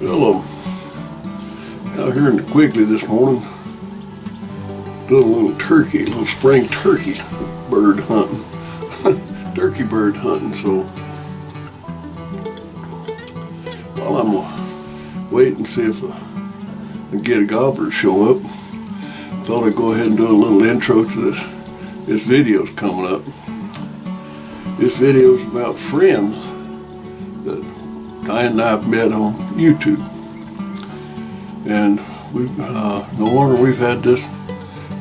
Well, out here in the Quigley this morning, doing a little spring turkey bird hunting, turkey bird hunting. So while I'm waiting to see if I can get a gobbler to show up, thought I'd go ahead and do a little intro to this. This video's coming up. This video's about friends that Diane and I have met on YouTube. And we've, no longer we've had this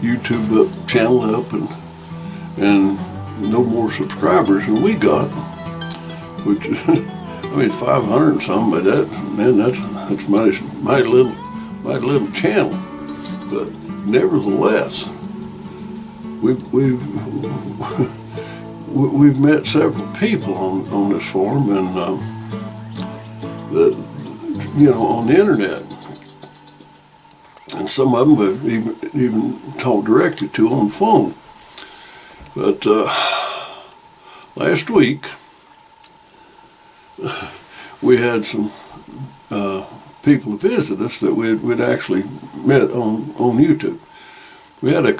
YouTube channel up and no more subscribers than we got, which is, I mean, 500 and something, but that's my little channel. But nevertheless, we've met several people on this forum and on the internet, and some of them have even talked directly to on the phone. But last week we had some people visit us that we'd actually met on YouTube. We had the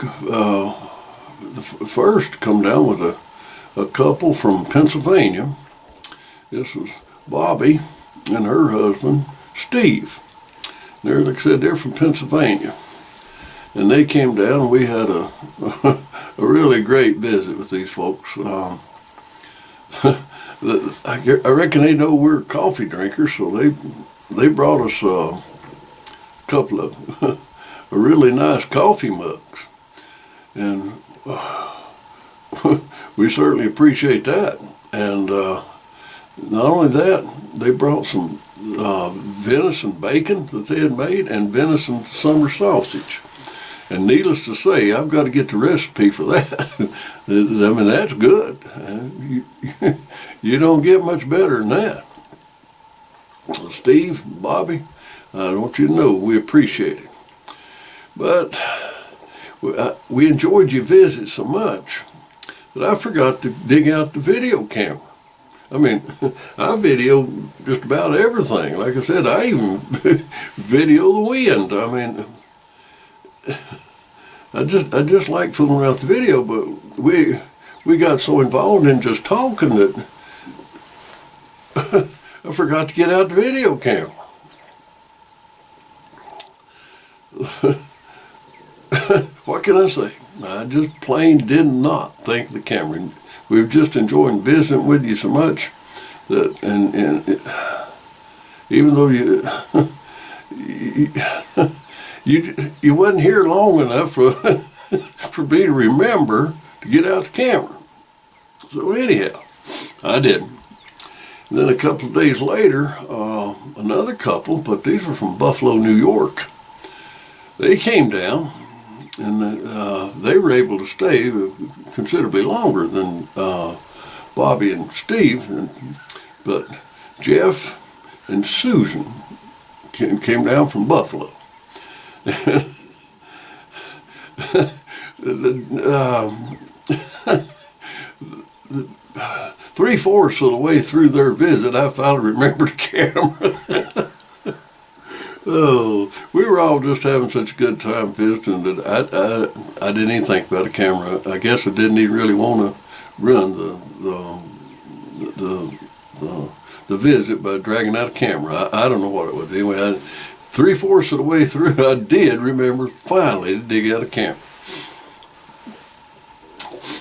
first come down with a couple from Pennsylvania. This was Bobby and her husband, Steve. They're, like I said, they're from Pennsylvania. And they came down and we had a really great visit with these folks. I reckon they know we're coffee drinkers, so they brought us a couple of really nice coffee mugs. And we certainly appreciate that. And not only that, they brought some venison bacon that they had made and venison summer sausage. And needless to say, I've got to get the recipe for that. I mean, that's good. You don't get much better than that. Steve, Bobby, I want you to know we appreciate it. But we enjoyed your visit so much that I forgot to dig out the video camera. I mean, I video just about everything. Like I said, I even video the wind. I mean, I just like fooling around with the video, but we got so involved in just talking that I forgot to get out the video camera. What can I say? I just plain did not think of the camera. We've just enjoyed visiting with you so much that, and even though you wasn't here long enough for me to remember to get out the camera. So anyhow, I didn't. And then a couple of days later, another couple, but these were from Buffalo, New York. They came down. And they were able to stay considerably longer than Bobby and Steve. But Jeff and Susan came down from Buffalo. 3/4 of the way through their visit, I finally remembered the camera. Oh, we were all just having such a good time visiting that I didn't even think about a camera. I guess I didn't even really want to run the visit by dragging out a camera. I don't know what it was. Anyway, 3/4 of the way through, I did remember finally to dig out a camera.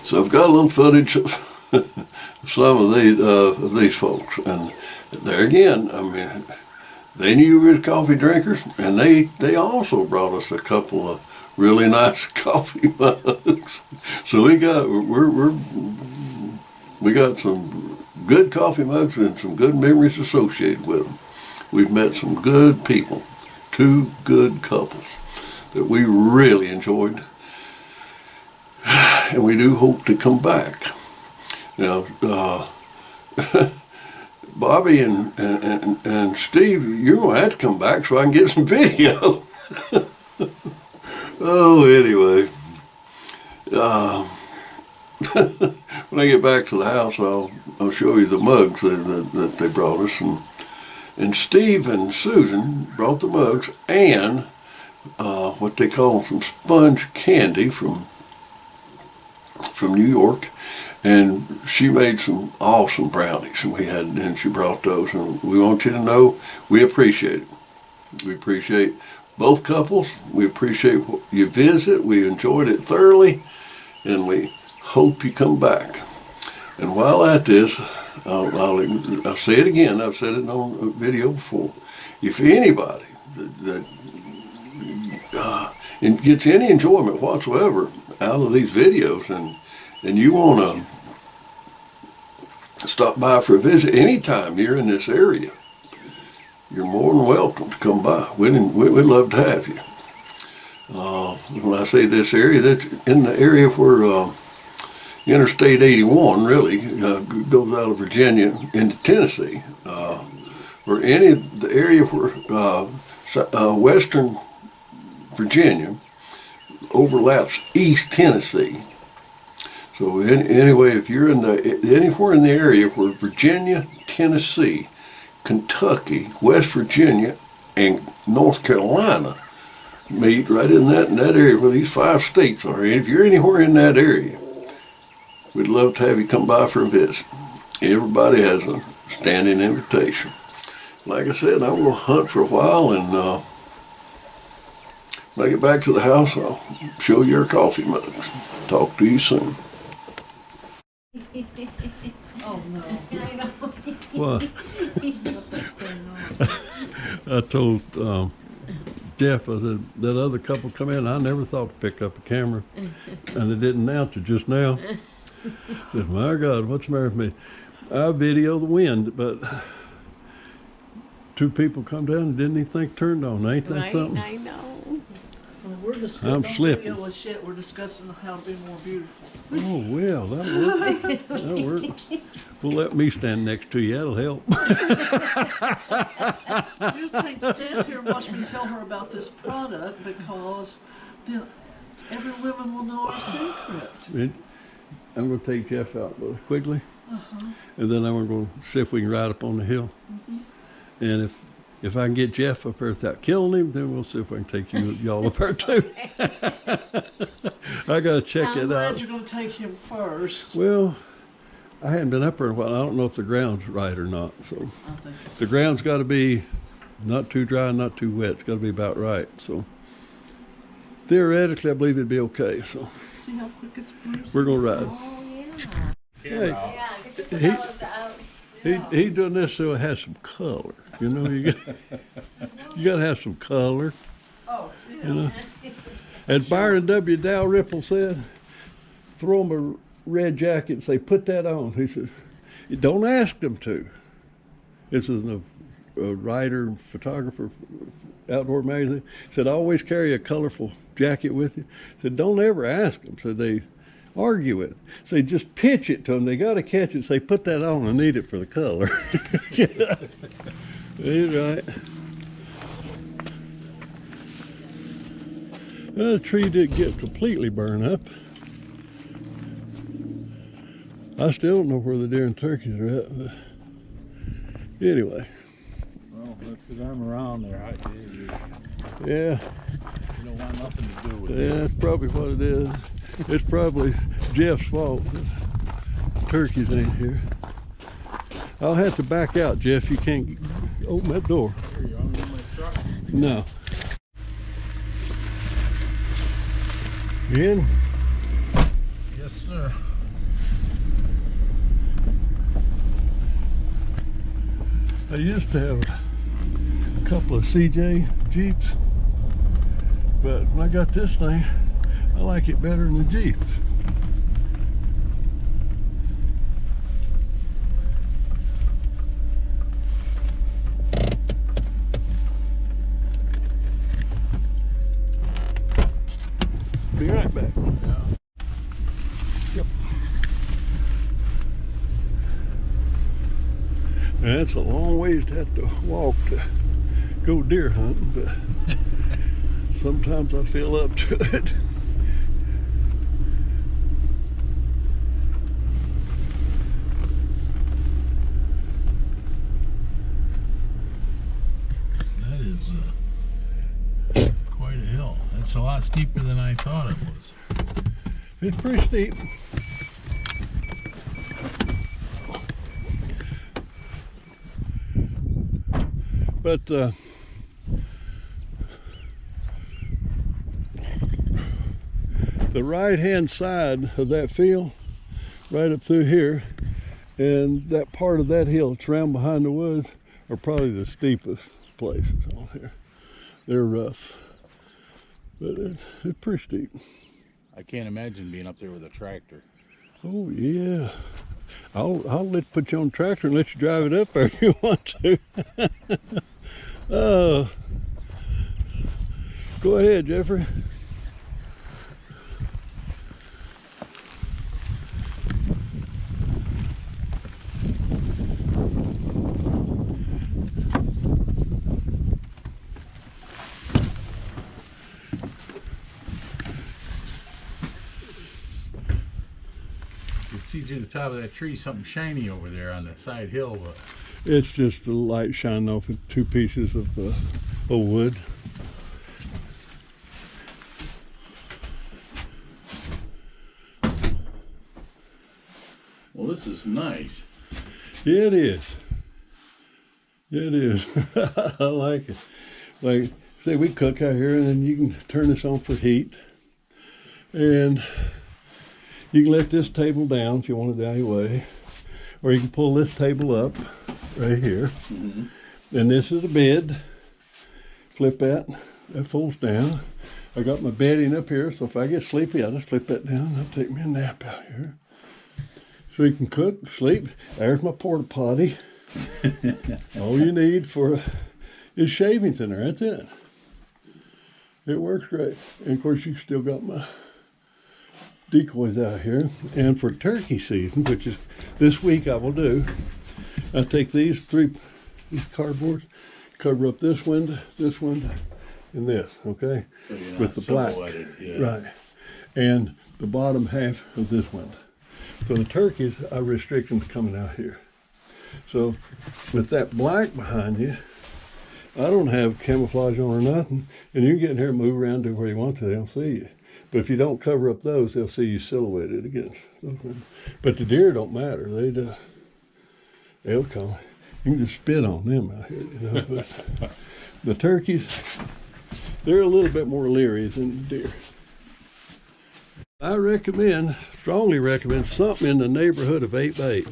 So I've got a little footage of some of these folks, and there again, I mean, they knew we were coffee drinkers, and they also brought us a couple of really nice coffee mugs. So we got some good coffee mugs and some good memories associated with them. We've met some good people, two good couples that we really enjoyed, and we do hope to come back. Now, Bobby and Steve, you're going to have to come back so I can get some video. Oh, anyway. When I get back to the house, I'll show you the mugs that they brought us. And Steve and Susan brought the mugs and what they call some sponge candy from New York. And she made some awesome brownies, and she brought those. And we want you to know we appreciate it. We appreciate both couples. We appreciate your visit. We enjoyed it thoroughly, and we hope you come back. And while at this, I'll say it again. I've said it on a video before. If anybody that gets any enjoyment whatsoever out of these videos, and you want to stop by for a visit anytime you're in this area, you're more than welcome to come by. We'd love to have you. When I say this area, that's in the area where Interstate 81 really goes out of Virginia into Tennessee, or the area where Western Virginia overlaps East Tennessee. So anyway, if you're anywhere in the area where Virginia, Tennessee, Kentucky, West Virginia, and North Carolina meet, right in that area where these 5 states are, and if you're anywhere in that area, we'd love to have you come by for a visit. Everybody has a standing invitation. Like I said, I'm going to hunt for a while, and when I get back to the house, I'll show you our coffee mugs. Talk to you soon. Oh no. What? I told Jeff, I said, that other couple come in, I never thought to pick up a camera, and they didn't announce it just now. I said, my God, what's the matter with me? I video the wind, but 2 people come down and didn't even think turned on. Ain't that something? I know. Well, we're discussing, I'm slipping. We're discussing how to be more beautiful. Oh, well, that'll work. That'll work. Well, let me stand next to you. That'll help. You can't stand here and watch me tell her about this product, because then every woman will know our secret. I'm going to take Jeff out quickly, and then I'm going to see if we can ride up on the hill. And if I can get Jeff up there without killing him, then we'll see if I can take y'all up there too. I got to check it out. I'm glad you're going to take him first. Well, I hadn't been up there in a while. I don't know if the ground's right or not. So I think the ground's got to be not too dry, not too wet. It's got to be about right. So theoretically, I believe it'd be okay. So see how quick it's bruising? we're going to ride. Oh, yeah. Hey, Yeah, get the fellas out. he doing this so it has some color. You know, you got to have some color. Oh, yeah. You know. And Byron W. Dalrymple said, throw them a red jacket and say, put that on. He says, don't ask them to. This is a writer and photographer, Outdoor Magazine. Said, always carry a colorful jacket with you. Said, don't ever ask them. Said, they argue with. Say, just pitch it to them. They got to catch it. Say, put that on. I need it for the color. He's right. The tree did get completely burned up. I still don't know where the deer and turkeys are at, but anyway. Well, that's because I'm around there. I did. Yeah. You don't want nothing to do with it. Yeah, that's probably what it is. It's probably Jeff's fault that turkeys ain't here. I'll have to back out, Jeff. You can't open that door. Here you are, in my truck. No. You in? Yes, sir. I used to have a couple of CJ Jeeps, but when I got this thing, I like it better than the Jeeps. Be right back. Yeah. Yep. And it's a long ways to have to walk to go deer hunting, but sometimes I feel up to it. It's a lot steeper than I thought it was. It's pretty steep. But the right-hand side of that field, right up through here, and that part of that hill, it's around behind the woods, are probably the steepest places on here. They're rough, but it's pretty steep. I can't imagine being up there with a tractor. Oh yeah, I'll put you on the tractor and let you drive it up there if you want to. Oh, go ahead, Jeffrey. You see through the top of that tree something shiny over there on the side hill, but It's just the light shining off of two pieces of wood. well, this is nice. Yeah, it is. Yeah, it is. I like it. Like, say we cook out here, and then you can turn this on for heat, and you can let this table down if you want it the other way, or you can pull this table up right here. Mm-hmm. And this is a bed. Flip that folds down. I got my bedding up here, so if I get sleepy, I'll just flip that down. I'll take me a nap out here. So you can cook, sleep. There's my porta potty. All you need is shavings in there. That's it. It works great. And of course, you still got my decoys out here. And for turkey season, which is this week, I will do. I take these cardboards, cover up this window, and this. Okay, So you're not with the black, silhouetted, yeah. right, and the bottom half of this window. So the turkeys, I restrict them coming out here. So with that black behind you, I don't have camouflage on or nothing, and you can get in here and move around to where you want to. They don't see you. But if you don't cover up those, they'll see you silhouetted against those windows. But the deer don't matter. They'll come. You can just spit on them out here, you know. But the turkeys, they're a little bit more leery than the deer. I strongly recommend something in the neighborhood of 8x8.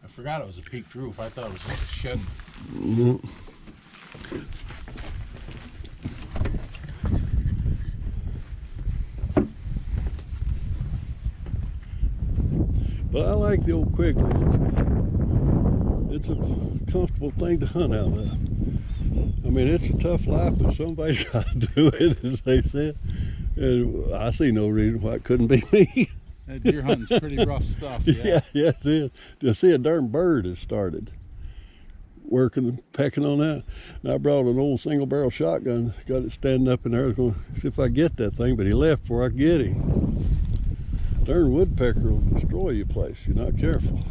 I forgot it was a peaked roof. I thought it was just a shed. Mm-hmm. But I like the old Quigley. It's a comfortable thing to hunt out of. I mean, it's a tough life, but somebody's got to do it, as they said. And I see no reason why it couldn't be me. That deer hunting's pretty rough stuff. Yeah. Yeah, it is. To see a darn bird has started working, pecking on that. And I brought an old single barrel shotgun, got it standing up in there. I was going to see if I get that thing, but he left before I could get him. Darn woodpecker will destroy your place if you're not careful.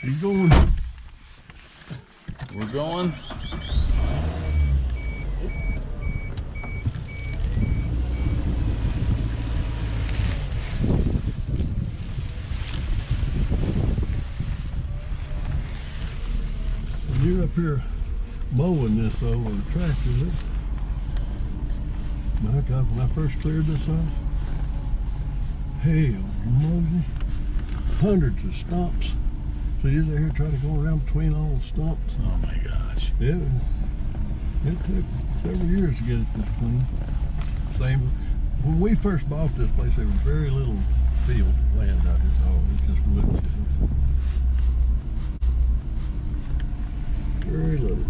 You going? We're going. You're up here mowing this over the tractor. My God, when I first cleared this off, hell, Mosey, hundreds of stumps. So you're there trying to go around between all the stumps. Oh my gosh. Yeah, it took several years to get it this clean. Same, when we first bought this place, there was very little field land out here. Oh, it just wood. Very little.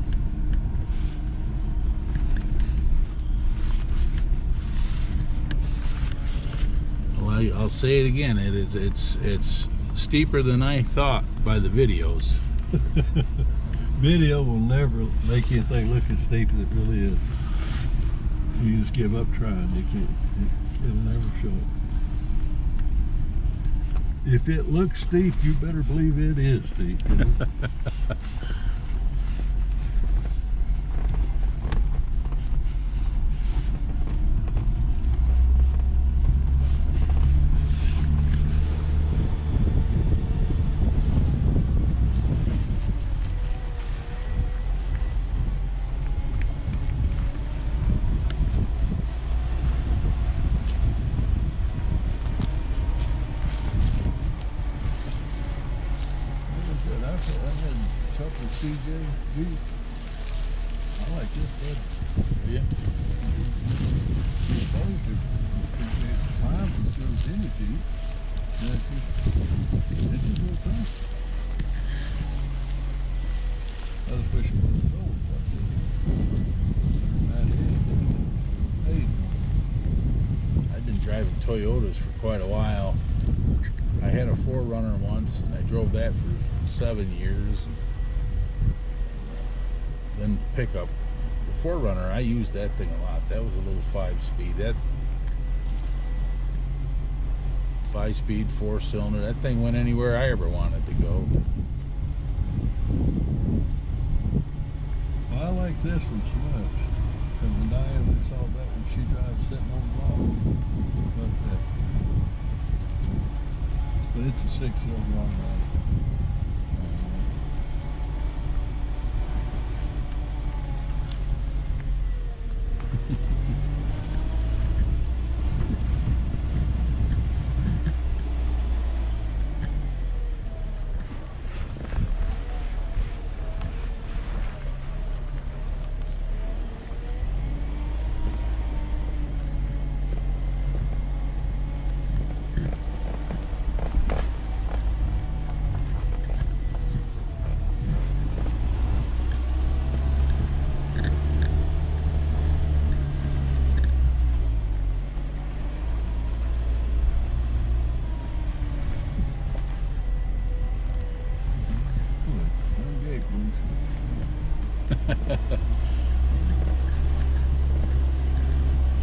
Well, I'll say it again. It's steeper than I thought by the videos. Video will never make anything look as steep as it really is. You just give up trying. You can't. It'll never show it. If it looks steep, you better believe it is steep. You know? I had a couple of CJ Jeep. I like this better. Yeah. Supposed to climb as good as any Jeep. It's just real tough. I just wish it wasn't sold like this. Hey, I've been driving Toyotas for quite a while. I had a 4Runner once, and I drove that for 7 years. Then pickup. The 4Runner, I used that thing a lot. That was a little 5-speed. That 5-speed, 4-cylinder. That thing went anywhere I ever wanted to go. well, I like this one so much. Because when Diane saw that one, she drives sitting on the lawn. Like that. But it's a 6-cylinder long ride.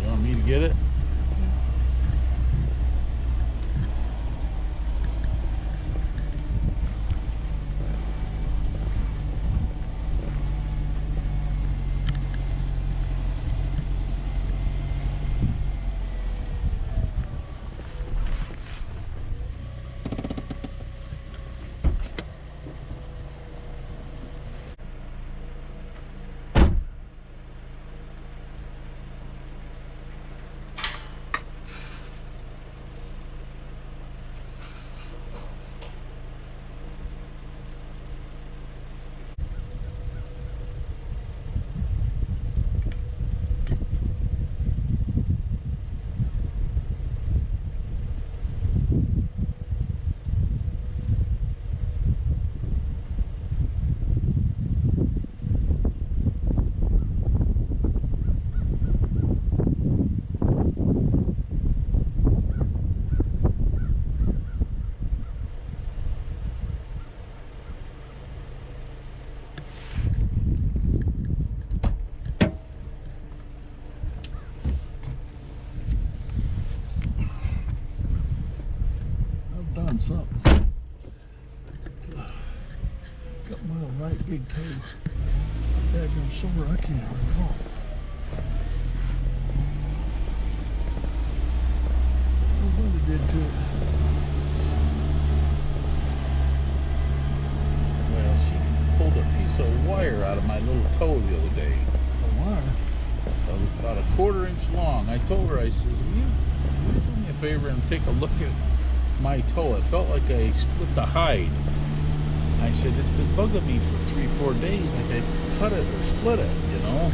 You want me to get it? Done something. Got my right big toe. That no sore. I can't run off. What it did to it. Well, she pulled a piece of wire out of my little toe the other day. A wire. About a 1/4 inch long. I told her, I says, will you do me a favor and take a look at my toe? It felt like I split the hide. I said, it's been bugging me for 3-4 days, like I cut it or split it, you know.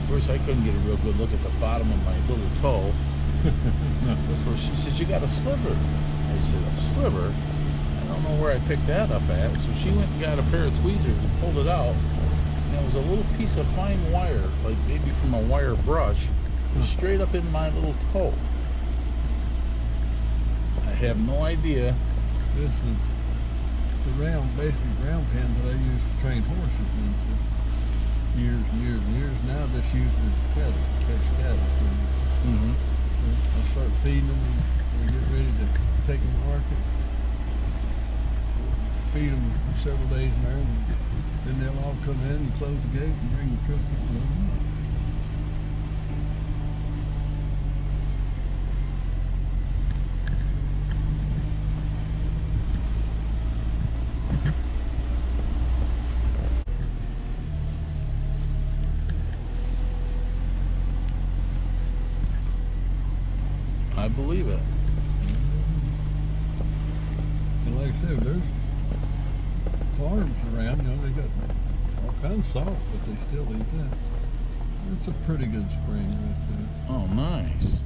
Of course, I couldn't get a real good look at the bottom of my little toe. So she said, you got a sliver. I said, a sliver? I don't know where I picked that up at. So she went and got a pair of tweezers and pulled it out. And it was a little piece of fine wire, like maybe from a wire brush, straight up in my little toe. I have no idea. This is the basically round pin that I used to train horses in for years and years and years. Now I just use it as cattle, catch cattle. Mm-hmm. I start feeding them and we get ready to take them to market, feed them several days in there, and then they'll all come in and close the gate and bring the truck in and load them up. I believe it. And like I said, there's farms around, you know, they got all kinds of salt, but they still eat that. It's a pretty good spring right there. Oh, nice.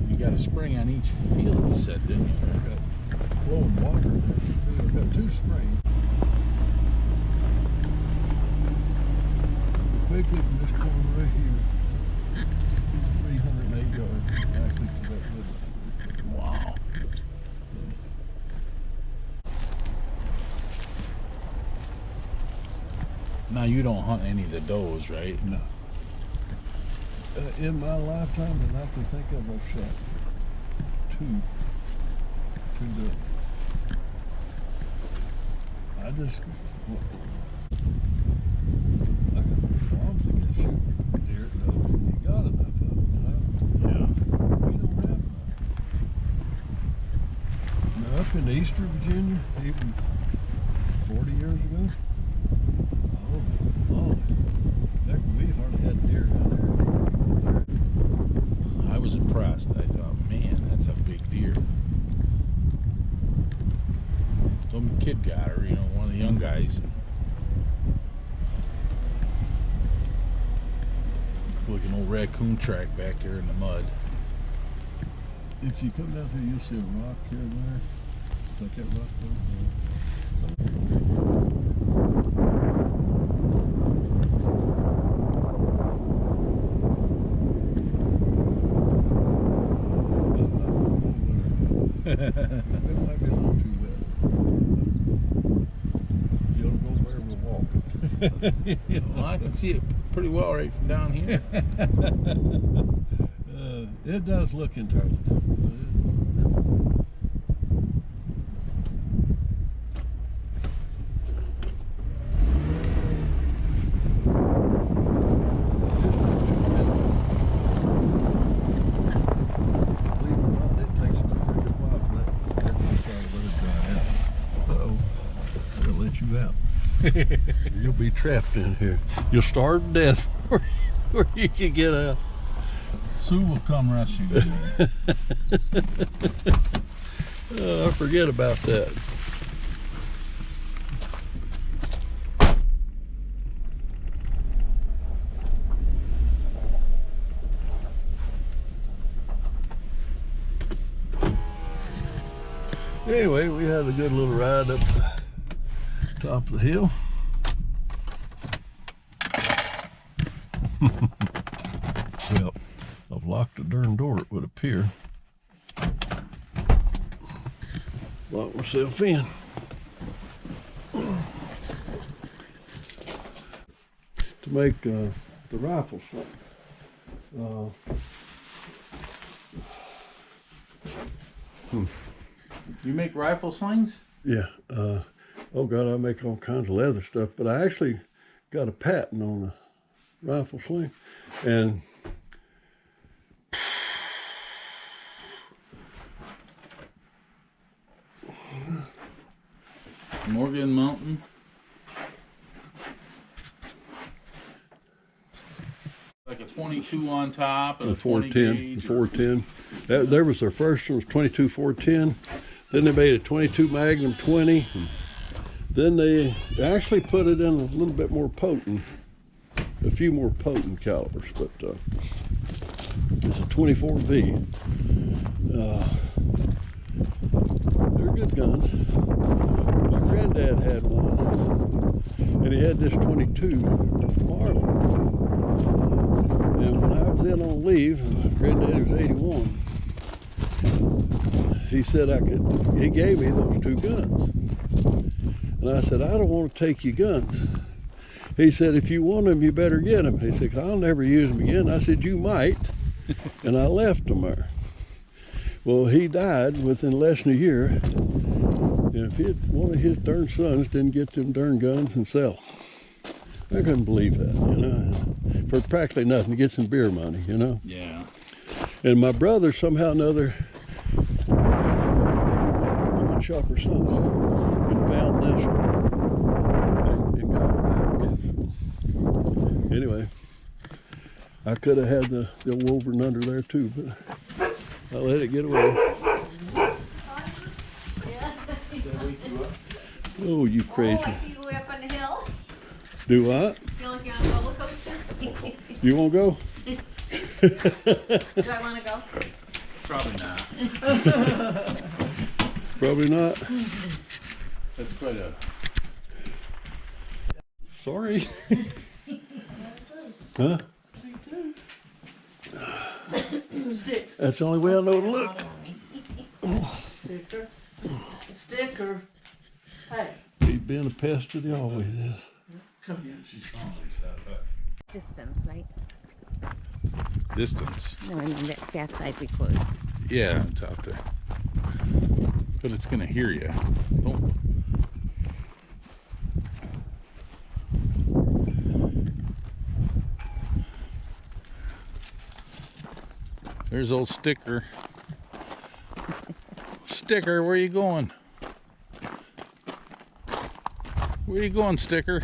You got a spring on each field, you said, didn't you? I got flowing water there. I've got 2 springs. Quickly from this corner right here, 308 yards exactly to that river. Wow. Now you don't hunt any of the does, right? No. In my lifetime, that I can think of, I've shot 2 does. I just, I got farms that can shoot deer and does. You got enough of them. Yeah. We don't have enough. Now, up in Eastern Virginia, even 40 years ago, oh, heck, we hardly had deer down there. I was impressed. I thought, man, that's a big deer. Some kid got her, you know, one of the young guys. Like an old raccoon track back there in the mud. If you come down here, you'll see a rock here and there. It's like that rock there. It might be a little too wet. You don't go where we're walking. Well, I can see it pretty well right from down here. It does look entirely different. But believe it or not, it takes a pretty good while for that side of the road dry out. Uh-oh, they'll let you out. You'll be trapped in here. You'll starve to death before you can get out. Sue will come rescue you. I forget about that. Anyway, we had a good little ride up the top of the hill. Well, I've locked the darn door, it would appear. Lock myself in. To make the rifle sling. You make rifle slings? Yeah. Oh God, I make all kinds of leather stuff, but I actually got a patent on a rifle sling, and Morgan Mountain. Like a 22 on top and the a 20 410, gauge. the 410. There was their first one was 22 410. Then they made a 22 Magnum 20. Then they actually put it in a little bit more potent, a few more potent calibers, but it's a 24V. They're good guns. My granddad had one, and he had this 22 Marlin. And when I was in on leave, and my granddad was 81, he said he gave me those 2 guns. And I said, I don't want to take your guns. He said, if you want them, you better get them. He said, I'll never use them again. I said, you might. And I left them there. Well, he died within less than a year. And if one of his darn sons didn't get them darn guns and sell. I couldn't believe that, you know. For practically nothing, to get some beer money, you know. Yeah. And my brother, somehow or another, pawn shop or something, and found this and got it back. Anyway, I could have had the Wolverine under there too, but I let it get away. Oh, you crazy. Oh, I see you way up on the hill. Do what? You want to get on a roller coaster? You won't go? Do I want to go? Probably not. Probably not. That's quite a. Sorry. Huh? Stick. That's the only way I know to look. Sticker. Sticker. Hey, He's been a pest that he always is. come here. Distance, right? Distance. No, I mean that side records. Yeah, it's out there. But it's gonna hear you. Don't. There's old Sticker. Sticker, where you going? Where you going, Sticker?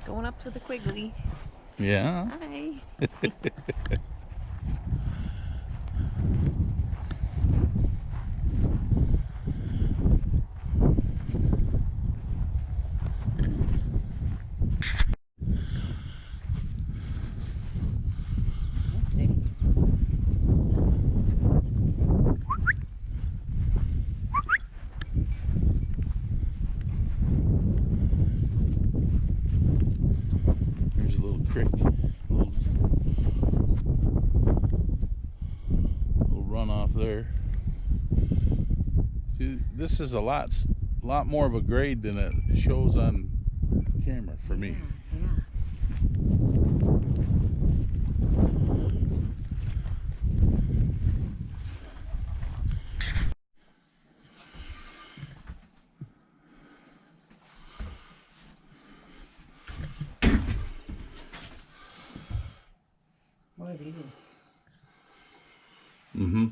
Going up to the Quigley. Yeah. Hi. There's a little creek. Little runoff there. See, this is a lot more of a grade than it shows on camera for me. Yeah. What are you doing? Mm-hmm.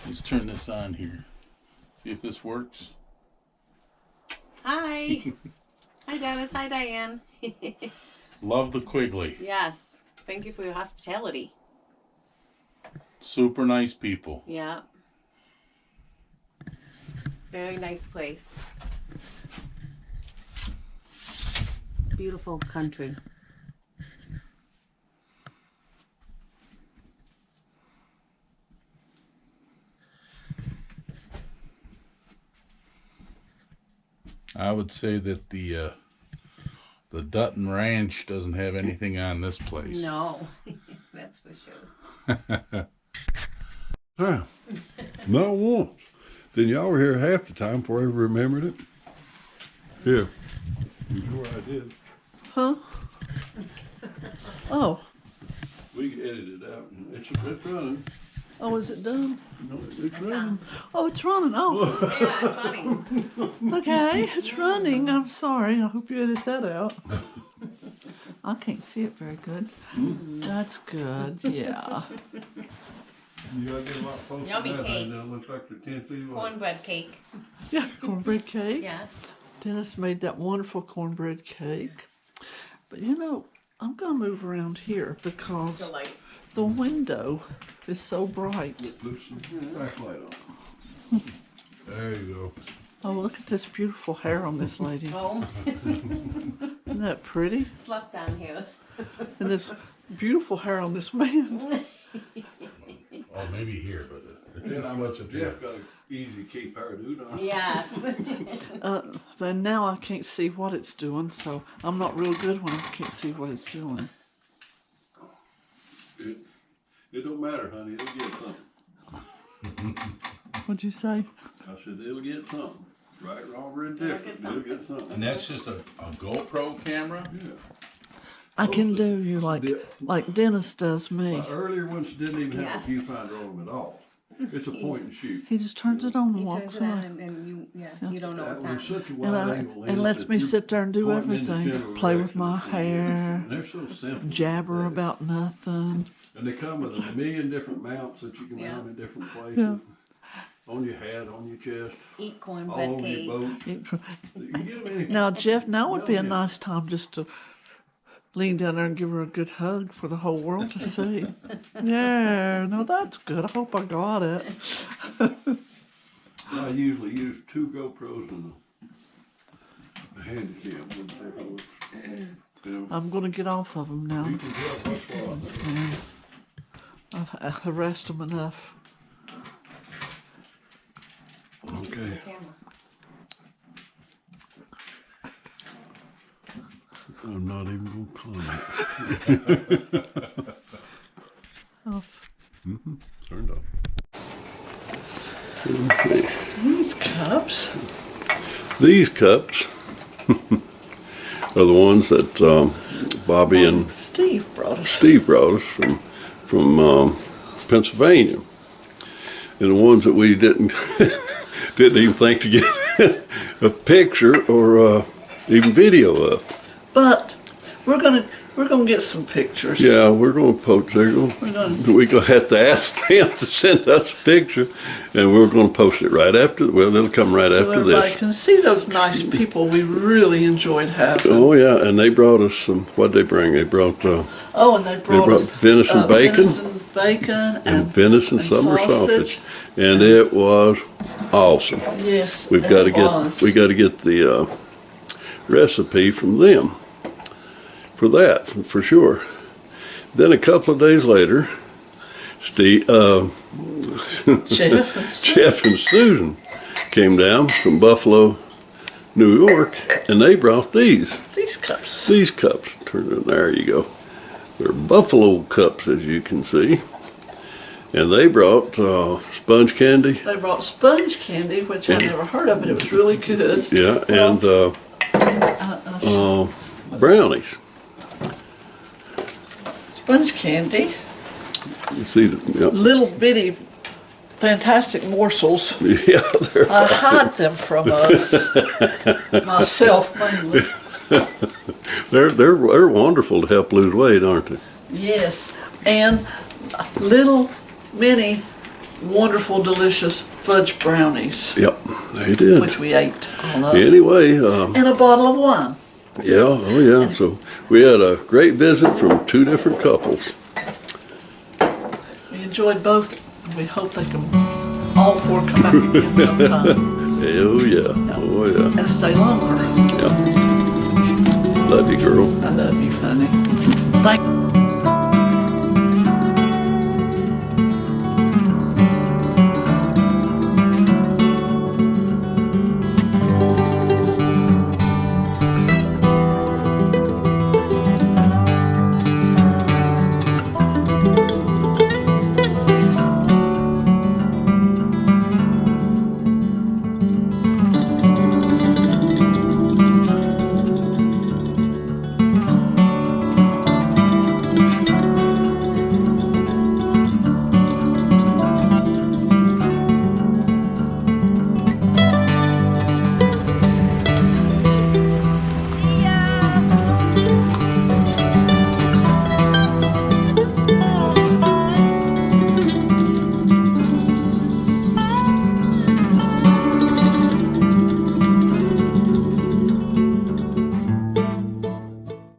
Let's turn this on here. See if this works. Hi. Hi, Dennis. Hi, Diane. Love the Quigley. Yes. Thank you for your hospitality. Super nice people. Yeah. Very nice place. Beautiful country. I would say that the Dutton Ranch doesn't have anything on this place. No, that's for sure. Huh. Not once. Then y'all were here half the time before I ever remembered it. Here. You know where I did. Huh? Oh. We can edit it out. It's running. Oh, is it done? No, it's running. Oh, it's running. Oh, Yeah, it's funny. okay. It's running. I'm sorry. I hope you edit that out. I can't see it very good. That's good. Yeah. You gotta get a lot closer. Yummy to that, cake. and it looks like they're 10 feet away. Cornbread cake. Yeah, cornbread cake. Yes. Dennis made that wonderful cornbread cake. But you know, I'm going to move around here because The light. the window is so bright. Put some backlight on. There you go. Oh, look at this beautiful hair on this lady. Oh, Isn't that pretty? slept down here. And this beautiful hair on this man. Oh, maybe here, but Depending how much of Jeff got an easy keep hairdo on. Yes. But now I can't see what it's doing, so I'm not real good when I can't see what it's doing. It don't matter, honey. It'll get something. What'd you say? I said it'll get something. Right, wrong, or indifferent. It'll get something. And that's just a GoPro camera? Yeah. I can do you like Dennis does me. My earlier ones didn't even have Yes. a viewfinder on them at all. It's a point and shoot. He just turns it on and He walks turns it on away. and you don't know That what's was on. such a wide angle And lens lets that me you're sit there and do pointing in the everything. general Play with direction my that's where you get. hair, And they're so simple. jabber about nothing. And they come with a million different mounts that you can Yeah. mount in different places. Yeah. On your hat, on your chest, Eat corn, all bread over cake. your boat. You can get them any. Now, Jeff, now would be a Yeah. nice time just to lean down there and give her a good hug for the whole world to see. Yeah, no, that's good. I hope I got it. I usually use 2 GoPros and a handy cam. Whichever works. Yeah. I'm going to get off of them now. You can tell what's what. I've harassed them enough. Okay. I'm not even gonna comment. Off. Turned off. These cups. These cups are the ones that Bobby and Steve brought us. Steve brought us from Pennsylvania, and the ones that we didn't even think to get a picture or even video of. But we're gonna get some pictures. Yeah, we're gonna post. We're gonna have to ask them to send us a picture, and we're gonna post it right after. Well, it'll come right So after everybody this. can see those nice people we really enjoyed having. Oh yeah, and they brought us some. What'd they bring? They brought Oh, and they brought us venison bacon venison bacon and venison and summer sausage, and it was awesome. Yes, We got to get the recipe from them for that, for sure. Then a couple of days later, Steve, Jeff and Steve. Jeff and Susan came down from Buffalo, New York, and they brought these cups. Turn it, there you go. They're buffalo cups, as you can see. And they brought sponge candy. They brought sponge candy, which I never heard of, but it was really good. Yeah, and brownies. Sponge candy, You see, yeah, little bitty, fantastic morsels. yeah, they're I hide them from us, myself mainly. they're wonderful to help lose weight, aren't they? Yes, and little mini, wonderful, delicious fudge brownies, Yep, they did. which we ate all of, Anyway, and a bottle of wine. yeah, oh yeah. So we had a great visit from 2 different couples. We enjoyed both. We hope they can all 4 come back again sometime Oh yeah, oh yeah, and stay longer. yeah. Love you, girl. I love you, honey. Thank